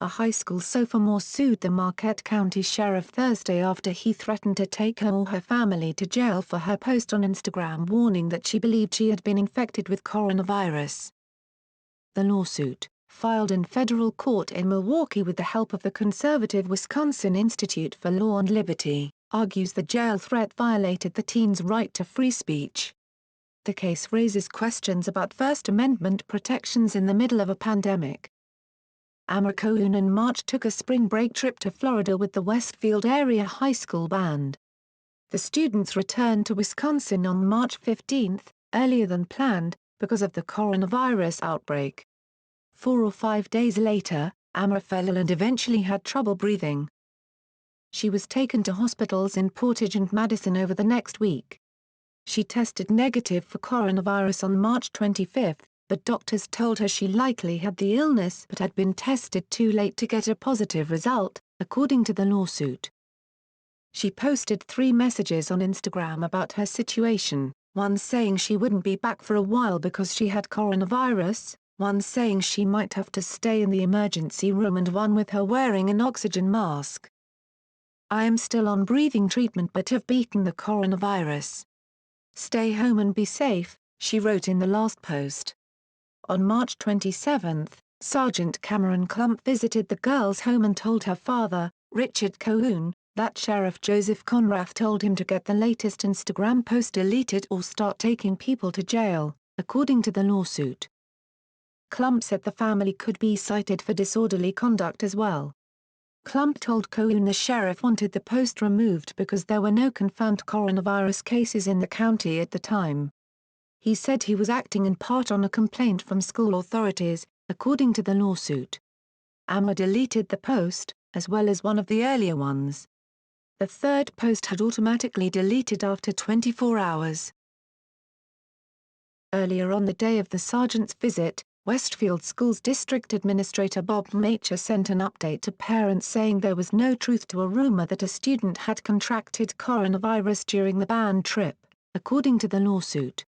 a high school sophomore sued the Marquette County Sheriff Thursday after he threatened to take her or her family to jail for her post on Instagram warning that she believed she had been infected with coronavirus. The lawsuit, filed in federal court in Milwaukee with the help of the conservative Wisconsin Institute for Law and Liberty, argues the jail threat violated the teen's right to free speech. The case raises questions about First Amendment protections in the middle of a pandemic. Amara Cohune in March took a spring break trip to Florida with the Westfield Area High School Band. The students returned to Wisconsin on March 15, earlier than planned, because of the coronavirus outbreak. 4 or 5 days later, Amara fell ill and eventually had trouble breathing. She was taken to hospitals in Portage and Madison over the next week. She tested negative for coronavirus on March 25, but doctors told her she likely had the illness but had been tested too late to get a positive result, according to the lawsuit. She posted 3 messages on Instagram about her situation, one saying she wouldn't be back for a while because she had coronavirus, one saying she might have to stay in the emergency room, and one with her wearing an oxygen mask. "I am still on breathing treatment but have beaten the coronavirus. Stay home and be safe," she wrote in the last post. On March 27, Sergeant Cameron Klump visited the girl's home and told her father, Richard Cohune, that Sheriff Joseph Conrath told him to get the latest Instagram post deleted or start taking people to jail, according to the lawsuit. Klump said the family could be cited for disorderly conduct as well. Klump told Cohune the sheriff wanted the post removed because there were no confirmed coronavirus cases in the county at the time. He said he was acting in part on a complaint from school authorities, according to the lawsuit. Amara deleted the post, as well as one of the earlier ones. The third post had automatically deleted after 24 hours. Earlier on the day of the sergeant's visit, Westfield School's District Administrator Bob Maicher sent an update to parents saying there was no truth to a rumor that a student had contracted coronavirus during the band trip, according to the lawsuit.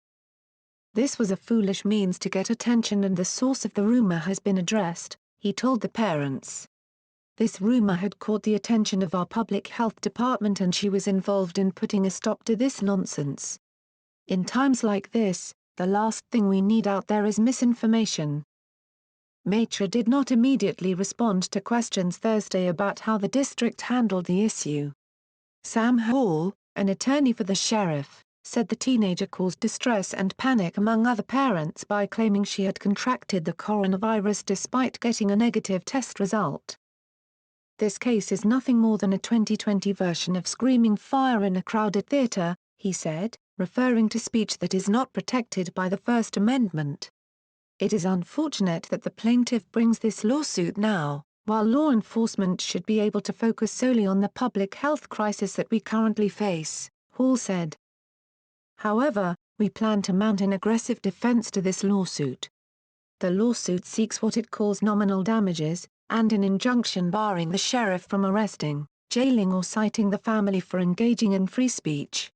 "This was a foolish means to get attention and the source of the rumor has been addressed," he told the parents. "This rumor had caught the attention of our public health department and she was involved in putting a stop to this nonsense. In times like this, the last thing we need out there is misinformation." Maicher did not immediately respond to questions Thursday about how the district handled the issue. Sam Hall, an attorney for the sheriff, said the teenager caused distress and panic among other parents by claiming she had contracted the coronavirus despite getting a negative test result. "This case is nothing more than a 2020 version of screaming fire in a crowded theater," he said, referring to speech that is not protected by the First Amendment. "It is unfortunate that the plaintiff brings this lawsuit now, while law enforcement should be able to focus solely on the public health crisis that we currently face," Hall said. However, "We plan to mount an aggressive defense to this lawsuit. The lawsuit seeks what it calls nominal damages, and an injunction barring the sheriff from arresting, jailing or citing the family for engaging in free speech.